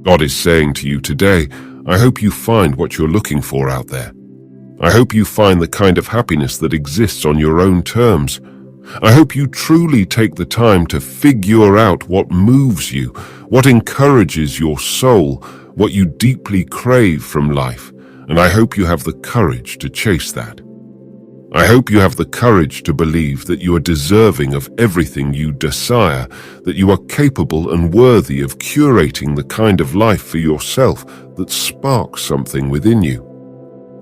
God is saying to you today, I hope you find what you're looking for out there. I hope you find the kind of happiness that exists on your own terms. I hope you truly take the time to figure out what moves you, what encourages your soul, what you deeply crave from life, and I hope you have the courage to chase that. I hope you have the courage to believe that you are deserving of everything you desire, that you are capable and worthy of curating the kind of life for yourself that sparks something within you.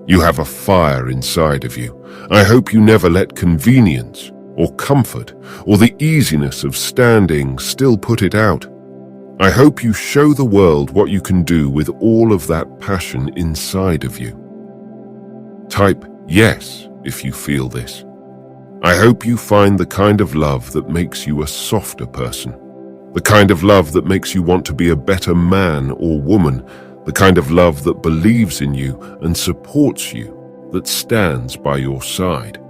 You have a fire inside of you. I hope you never let convenience or comfort or the easiness of standing still put it out. I hope you show the world what you can do with all of that passion inside of you. Type yes if you feel this. I hope you find the kind of love that makes you a softer person, the kind of love that makes you want to be a better man or woman, the kind of love that believes in you and supports you, that stands by your side.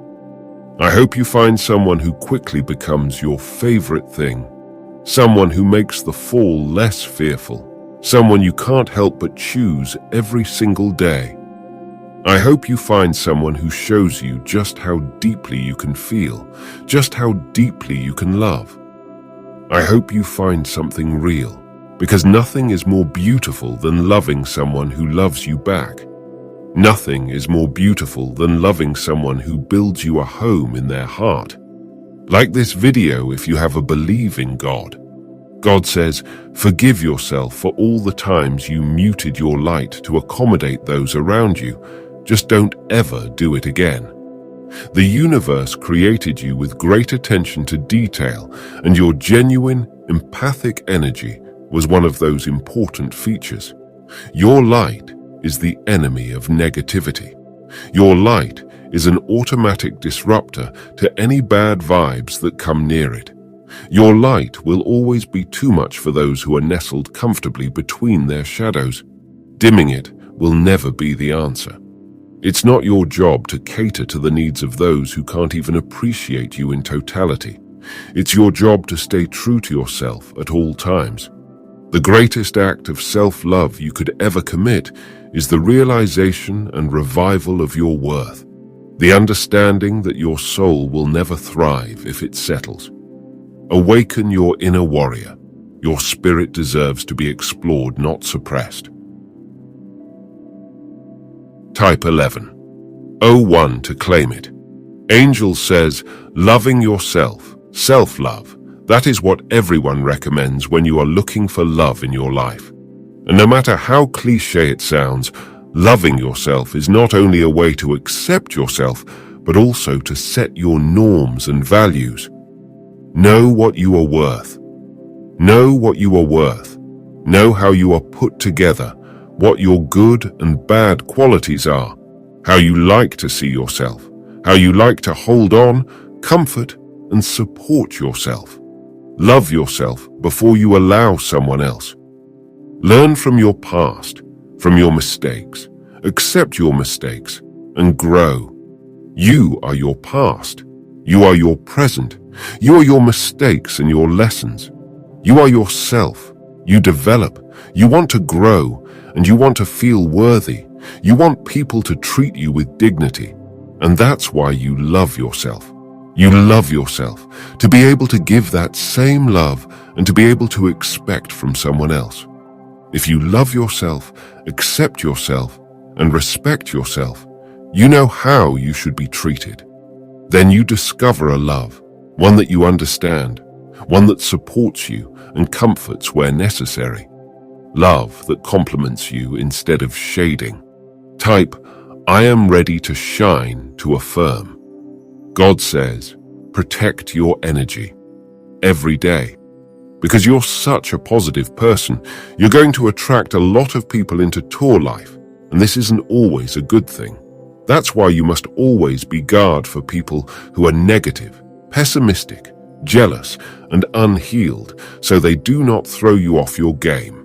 I hope you find someone who quickly becomes your favorite thing, someone who makes the fall less fearful, someone you can't help but choose every single day. I hope you find someone who shows you just how deeply you can feel, just how deeply you can love. I hope you find something real, because nothing is more beautiful than loving someone who loves you back. Nothing is more beautiful than loving someone who builds you a home in their heart. Like this video if you have a believing God. God says, forgive yourself for all the times you muted your light to accommodate those around you. Just don't ever do it again. The universe created you with great attention to detail, and your genuine, empathic energy was one of those important features. Your light is the enemy of negativity. Your light is an automatic disruptor to any bad vibes that come near it. Your light will always be too much for those who are nestled comfortably between their shadows. Dimming it will never be the answer. It's not your job to cater to the needs of those who can't even appreciate you in totality. It's your job to stay true to yourself at all times. The greatest act of self-love you could ever commit is the realization and revival of your worth, the understanding that your soul will never thrive if it settles. Awaken your inner warrior. Your spirit deserves to be explored, not suppressed. Type 11. 01 to claim it. Angel says, loving yourself, self-love, that is what everyone recommends when you are looking for love in your life. And no matter how cliché it sounds, loving yourself is not only a way to accept yourself, but also to set your norms and values. Know what you are worth. Know what you are worth. Know how you are put together, what your good and bad qualities are, how you like to see yourself, how you like to hold on, comfort, and support yourself. Love yourself before you allow someone else. Learn from your past, from your mistakes. Accept your mistakes and grow. You are your past. You are your present. You are your mistakes and your lessons. You are yourself. You develop. You want to grow. And you want to feel worthy. You want people to treat you with dignity. And that's why you love yourself. You love yourself, to be able to give that same love and to be able to expect from someone else. If you love yourself, accept yourself, and respect yourself, you know how you should be treated. Then you discover a love, one that you understand, one that supports you and comforts where necessary. Love that compliments you instead of shading. Type, I am ready to shine to affirm. God says, protect your energy every day. Because you're such a positive person, you're going to attract a lot of people into tour life, and this isn't always a good thing. That's why you must always be guard for people who are negative, pessimistic, jealous, and unhealed, so they do not throw you off your game.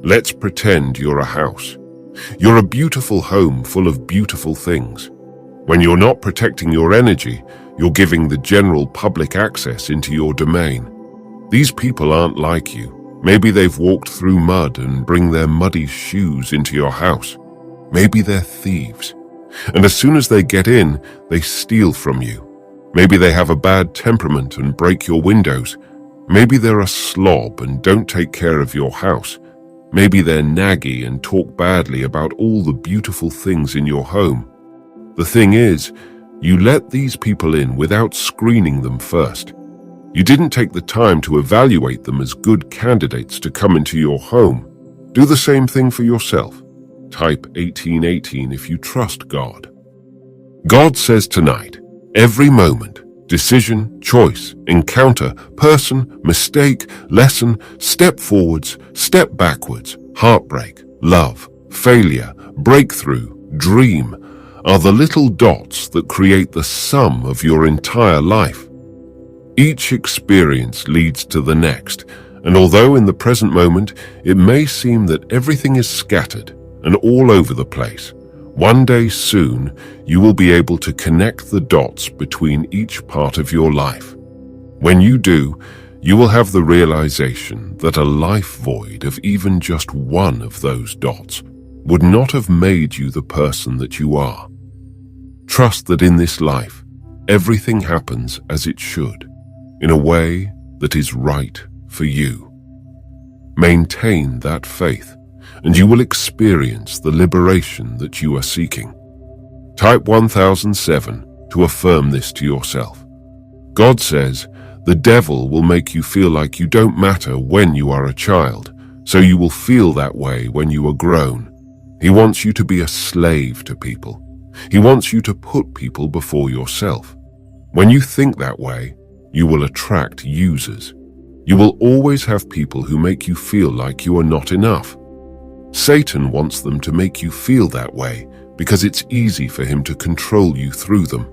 Let's pretend you're a house. You're a beautiful home full of beautiful things. When you're not protecting your energy, you're giving the general public access into your domain. These people aren't like you. Maybe they've walked through mud and bring their muddy shoes into your house. Maybe they're thieves, and as soon as they get in, they steal from you. Maybe they have a bad temperament and break your windows. Maybe they're a slob and don't take care of your house. Maybe they're naggy and talk badly about all the beautiful things in your home. The thing is, you let these people in without screening them first. You didn't take the time to evaluate them as good candidates to come into your home. Do the same thing for yourself. Type 1818 if you trust God. God says tonight, every moment, decision, choice, encounter, person, mistake, lesson, step forwards, step backwards, heartbreak, love, failure, breakthrough, dream, are the little dots that create the sum of your entire life. Each experience leads to the next, and although in the present moment it may seem that everything is scattered and all over the place, one day soon you will be able to connect the dots between each part of your life. When you do, you will have the realization that a life void of even just one of those dots would not have made you the person that you are. Trust that in this life, everything happens as it should, in a way that is right for you. Maintain that faith, and you will experience the liberation that you are seeking. Type 1007 to affirm this to yourself. God says, the devil will make you feel like you don't matter when you are a child, so you will feel that way when you are grown. He wants you to be a slave to people. He wants you to put people before yourself. When you think that way, you will attract users. You will always have people who make you feel like you are not enough. Satan wants them to make you feel that way because it's easy for him to control you through them.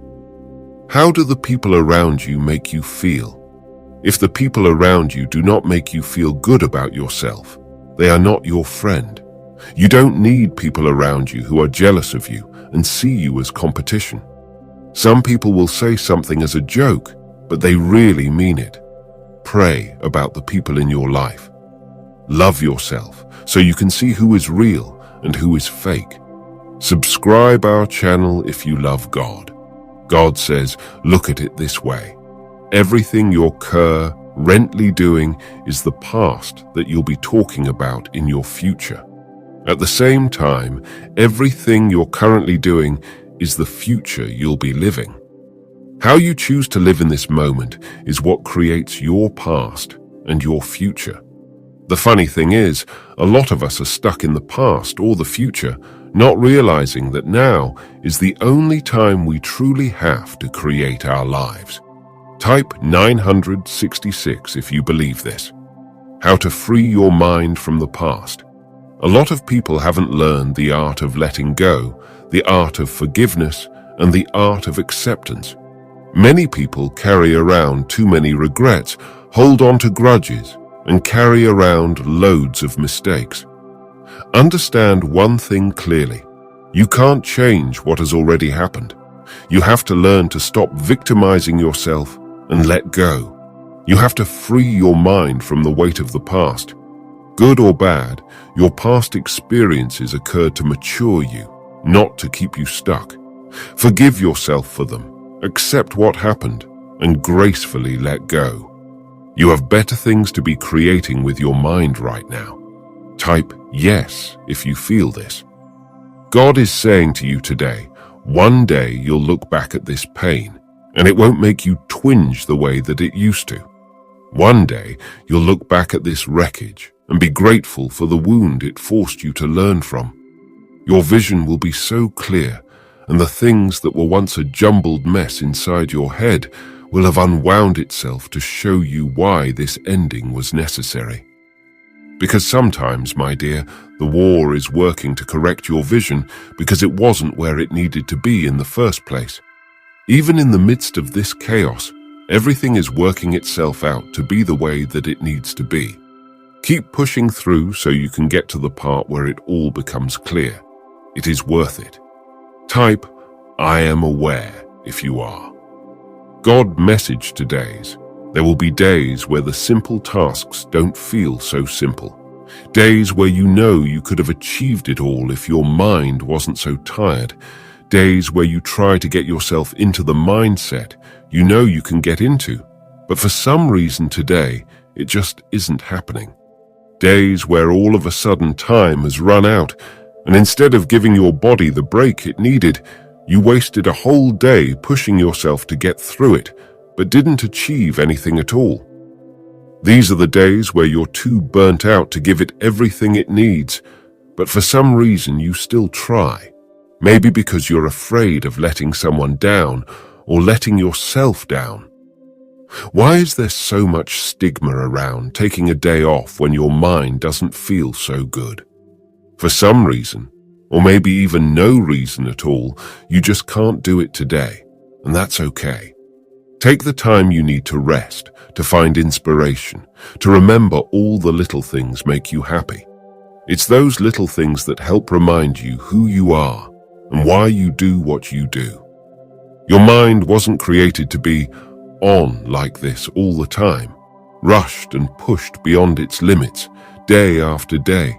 How do the people around you make you feel? If the people around you do not make you feel good about yourself, they are not your friend. You don't need people around you who are jealous of you and see you as competition. Some people will say something as a joke, but they really mean it. Pray about the people in your life. Love yourself so you can see who is real and who is fake. Subscribe our channel if you love God. God says, look at it this way. Everything you're currently doing is the past that you'll be talking about in your future. At the same time, everything you're currently doing is the future you'll be living. How you choose to live in this moment is what creates your past and your future. The funny thing is, a lot of us are stuck in the past or the future, not realizing that now is the only time we truly have to create our lives. Type 966 if you believe this. How to free your mind from the past. A lot of people haven't learned the art of letting go, the art of forgiveness, and the art of acceptance. Many people carry around too many regrets, hold on to grudges, and carry around loads of mistakes. Understand one thing clearly. You can't change what has already happened. You have to learn to stop victimizing yourself and let go. You have to free your mind from the weight of the past. Good or bad, your past experiences occurred to mature you, not to keep you stuck. Forgive yourself for them, accept what happened, and gracefully let go. You have better things to be creating with your mind right now. Type yes if you feel this. God is saying to you today, one day you'll look back at this pain, and it won't make you twinge the way that it used to. One day you'll look back at this wreckage and be grateful for the wound it forced you to learn from. Your vision will be so clear, and the things that were once a jumbled mess inside your head will have unwound itself to show you why this ending was necessary. Because sometimes, my dear, the war is working to correct your vision because it wasn't where it needed to be in the first place. Even in the midst of this chaos, everything is working itself out to be the way that it needs to be. Keep pushing through so you can get to the part where it all becomes clear. It is worth it. Type, I am aware if you are. God message today's, There will be days where the simple tasks don't feel so simple. Days where you know you could have achieved it all if your mind wasn't so tired. Days where you try to get yourself into the mindset you know you can get into, but for some reason today, it just isn't happening. Days where all of a sudden time has run out, and instead of giving your body the break it needed, you wasted a whole day pushing yourself to get through it, but didn't achieve anything at all. These are the days where you're too burnt out to give it everything it needs, but for some reason you still try. Maybe because you're afraid of letting someone down or letting yourself down. Why is there so much stigma around taking a day off when your mind doesn't feel so good? For some reason, or maybe even no reason at all, you just can't do it today, and that's okay. Take the time you need to rest, to find inspiration, to remember all the little things make you happy. It's those little things that help remind you who you are and why you do what you do. Your mind wasn't created to be on like this all the time, rushed and pushed beyond its limits, day after day.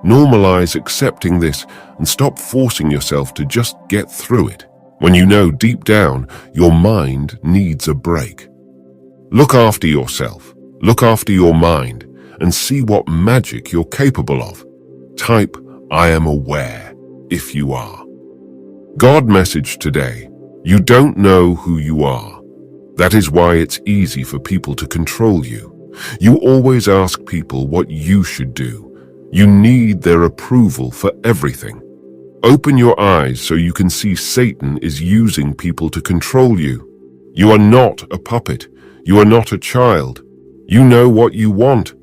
Normalize accepting this and stop forcing yourself to just get through it, when you know deep down your mind needs a break. Look after yourself, look after your mind, and see what magic you're capable of. Type, "I am aware," if you are. God message today: you don't know who you are. That is why it's easy for people to control you. You always ask people what you should do. You need their approval for everything. Open your eyes so you can see Satan is using people to control you. You are not a puppet. You are not a child. You know what you want.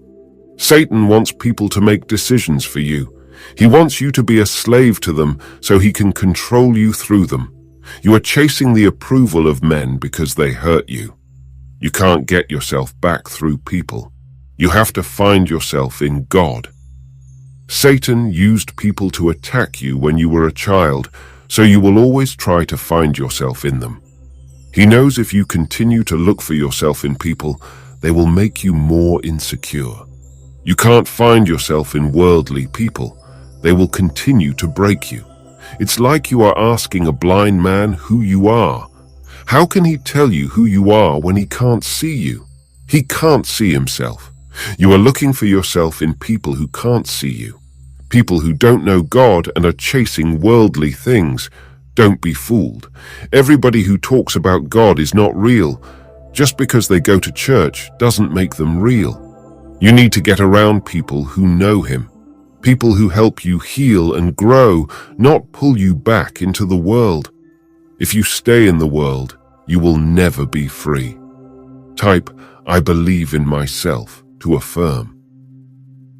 Satan wants people to make decisions for you. He wants you to be a slave to them so he can control you through them. You are chasing the approval of men because they hurt you. You can't get yourself back through people. You have to find yourself in God. Satan used people to attack you when you were a child, so you will always try to find yourself in them. He knows if you continue to look for yourself in people, they will make you more insecure. You can't find yourself in worldly people. They will continue to break you. It's like you are asking a blind man who you are. How can he tell you who you are when he can't see you? He can't see himself. You are looking for yourself in people who can't see you. People who don't know God and are chasing worldly things. Don't be fooled. Everybody who talks about God is not real. Just because they go to church doesn't make them real. You need to get around people who know him. People who help you heal and grow, not pull you back into the world. If you stay in the world, you will never be free. Type, "I believe in myself," to affirm.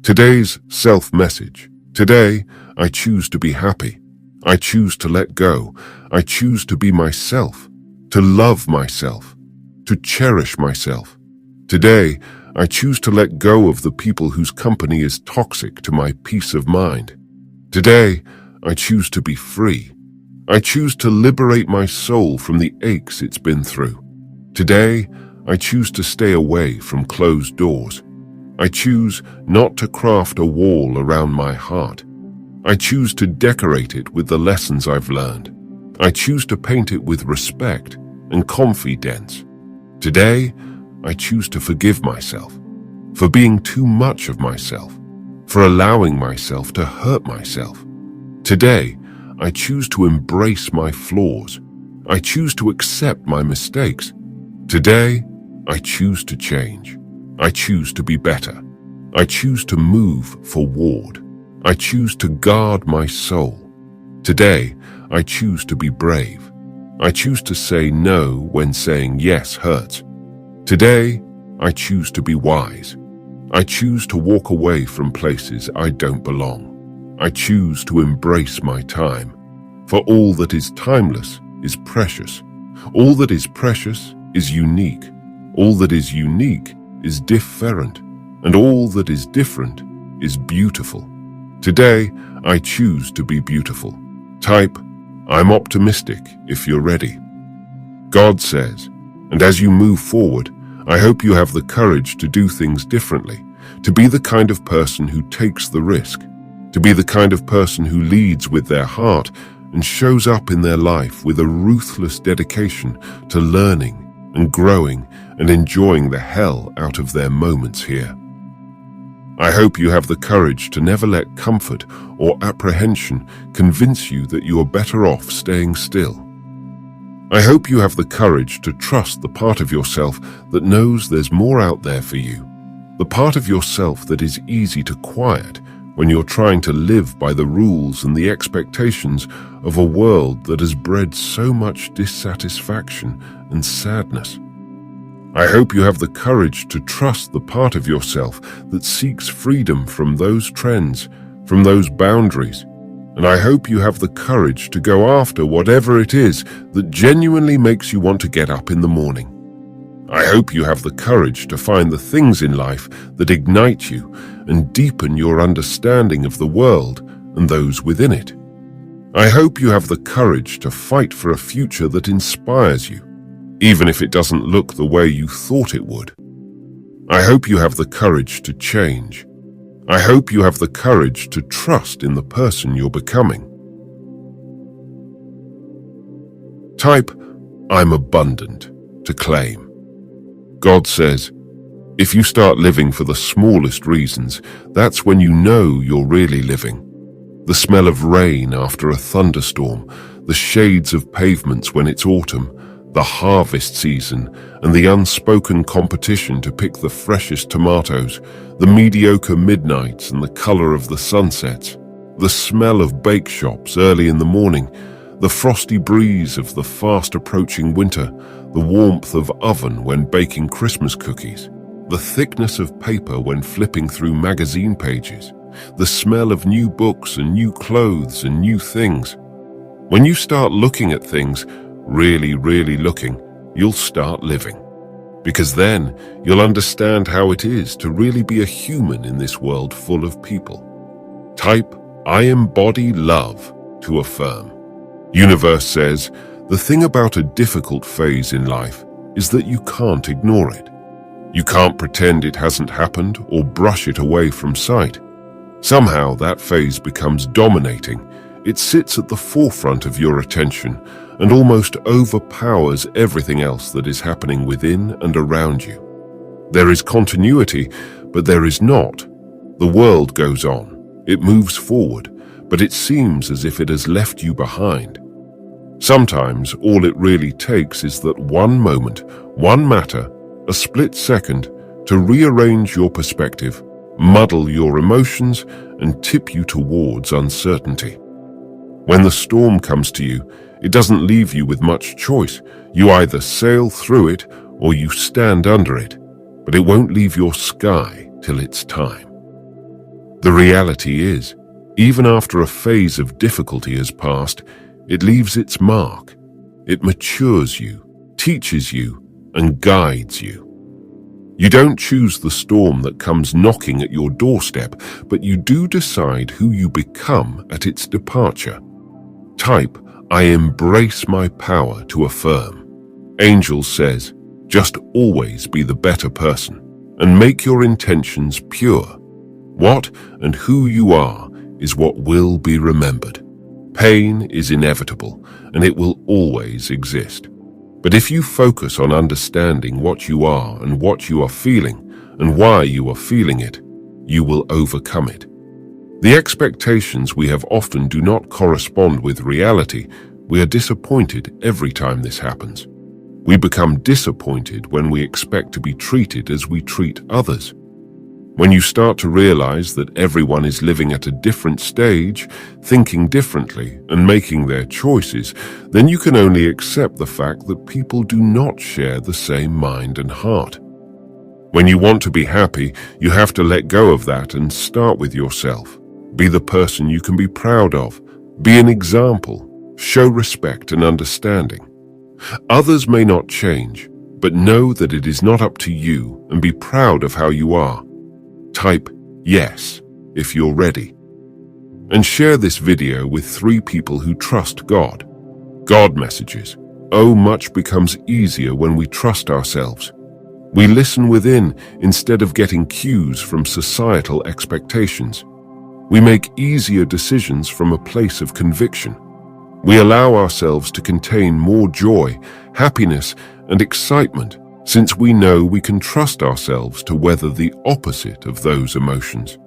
Today's self-message. Today, I choose to be happy. I choose to let go. I choose to be myself, to love myself, to cherish myself. Today, I choose to let go of the people whose company is toxic to my peace of mind. Today, I choose to be free. I choose to liberate my soul from the aches it's been through. Today, I choose to stay away from closed doors. I choose not to craft a wall around my heart. I choose to decorate it with the lessons I've learned. I choose to paint it with respect and confidence. Today, I choose to forgive myself for being too much of myself, for allowing myself to hurt myself. Today, I choose to embrace my flaws. I choose to accept my mistakes. Today, I choose to change. I choose to be better. I choose to move forward. I choose to guard my soul. Today, I choose to be brave. I choose to say no when saying yes hurts. Today, I choose to be wise. I choose to walk away from places I don't belong. I choose to embrace my time. For all that is timeless is precious. All that is precious is unique. All that is unique is different. And all that is different is beautiful. Today, I choose to be beautiful. Type, "I'm optimistic," if you're ready. God says, and as you move forward, I hope you have the courage to do things differently, to be the kind of person who takes the risk, to be the kind of person who leads with their heart and shows up in their life with a ruthless dedication to learning and growing and enjoying the hell out of their moments here. I hope you have the courage to never let comfort or apprehension convince you that you are better off staying still. I hope you have the courage to trust the part of yourself that knows there's more out there for you, the part of yourself that is easy to quiet when you're trying to live by the rules and the expectations of a world that has bred so much dissatisfaction and sadness. I hope you have the courage to trust the part of yourself that seeks freedom from those trends, from those boundaries, and I hope you have the courage to go after whatever it is that genuinely makes you want to get up in the morning. I hope you have the courage to find the things in life that ignite you and deepen your understanding of the world and those within it. I hope you have the courage to fight for a future that inspires you, even if it doesn't look the way you thought it would. I hope you have the courage to change. I hope you have the courage to trust in the person you're becoming. Type, "I'm abundant," to claim. God says, if you start living for the smallest reasons, that's when you know you're really living. The smell of rain after a thunderstorm, the shades of pavements when it's autumn, the harvest season, and the unspoken competition to pick the freshest tomatoes, the mediocre midnights and the color of the sunsets, the smell of bake shops early in the morning, the frosty breeze of the fast-approaching winter, the warmth of oven when baking Christmas cookies, the thickness of paper when flipping through magazine pages, the smell of new books and new clothes and new things. When you start looking at things, really looking, you'll start living. Because then you'll understand how it is to really be a human in this world full of people. Type, "I embody love," to affirm. Universe says, the thing about a difficult phase in life is that you can't ignore it. You can't pretend it hasn't happened or brush it away from sight. Somehow that phase becomes dominating. It sits at the forefront of your attention and almost overpowers everything else that is happening within and around you. There is continuity, but there is not. The world goes on. It moves forward, but it seems as if it has left you behind. Sometimes all it really takes is that one moment, one matter, a split second, to rearrange your perspective, muddle your emotions, and tip you towards uncertainty. When the storm comes to you, it doesn't leave you with much choice. You either sail through it or you stand under it, but it won't leave your sky till it's time. The reality is, even after a phase of difficulty has passed, it leaves its mark. It matures you, teaches you, and guides you. You don't choose the storm that comes knocking at your doorstep, but you do decide who you become at its departure. Type, "I embrace my power," to affirm. Angel says, just always be the better person and make your intentions pure. What and who you are is what will be remembered. Pain is inevitable and it will always exist. But if you focus on understanding what you are and what you are feeling and why you are feeling it, you will overcome it. The expectations we have often do not correspond with reality. We are disappointed every time this happens. We become disappointed when we expect to be treated as we treat others. When you start to realize that everyone is living at a different stage, thinking differently, and making their choices, then you can only accept the fact that people do not share the same mind and heart. When you want to be happy, you have to let go of that and start with yourself. Be the person you can be proud of. Be an example. Show respect and understanding. Others may not change, but know that it is not up to you and be proud of how you are. Type yes if you're ready. And share this video with 3 people who trust God. God messages. Oh, much becomes easier when we trust ourselves. We listen within instead of getting cues from societal expectations. We make easier decisions from a place of conviction. We allow ourselves to contain more joy, happiness, and excitement, since we know we can trust ourselves to weather the opposite of those emotions.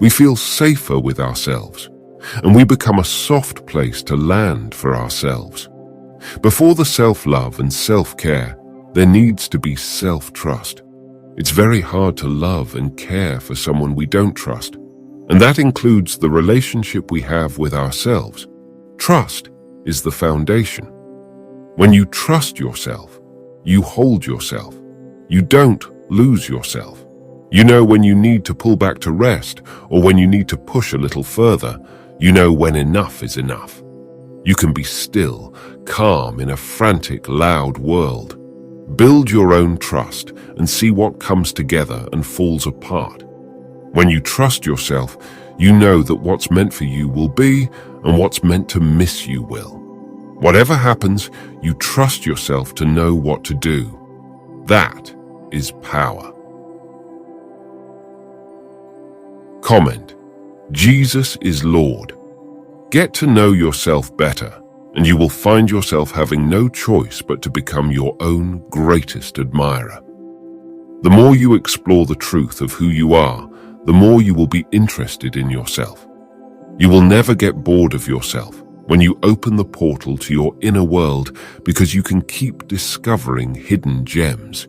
We feel safer with ourselves, and we become a soft place to land for ourselves. Before the self-love and self-care, there needs to be self-trust. It's very hard to love and care for someone we don't trust, and that includes the relationship we have with ourselves. Trust is the foundation. When you trust yourself, you hold yourself. You don't lose yourself. You know when you need to pull back to rest or when you need to push a little further. You know when enough is enough. You can be still, calm in a frantic, loud world. Build your own trust and see what comes together and falls apart. When you trust yourself, you know that what's meant for you will be and what's meant to miss you will. Whatever happens, you trust yourself to know what to do. That is power. Comment: Jesus is Lord. Get to know yourself better, and you will find yourself having no choice but to become your own greatest admirer. The more you explore the truth of who you are, the more you will be interested in yourself. You will never get bored of yourself when you open the portal to your inner world, because you can keep discovering hidden gems.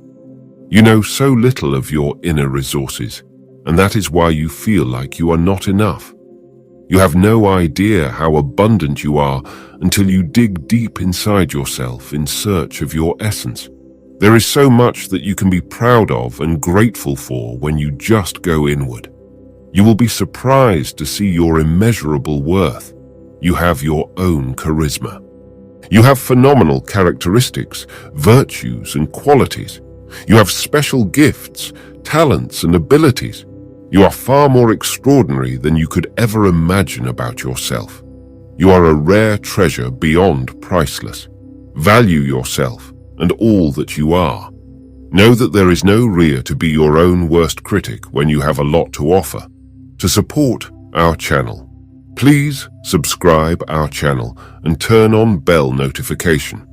You know so little of your inner resources, and that is why you feel like you are not enough. You have no idea how abundant you are until you dig deep inside yourself in search of your essence. There is so much that you can be proud of and grateful for when you just go inward. You will be surprised to see your immeasurable worth. You have your own charisma. You have phenomenal characteristics, virtues, and qualities. You have special gifts, talents, and abilities. You are far more extraordinary than you could ever imagine about yourself. You are a rare treasure beyond priceless. Value yourself and all that you are. Know that there is no reason to be your own worst critic when you have a lot to offer. To support our channel, please subscribe our channel and turn on bell notification.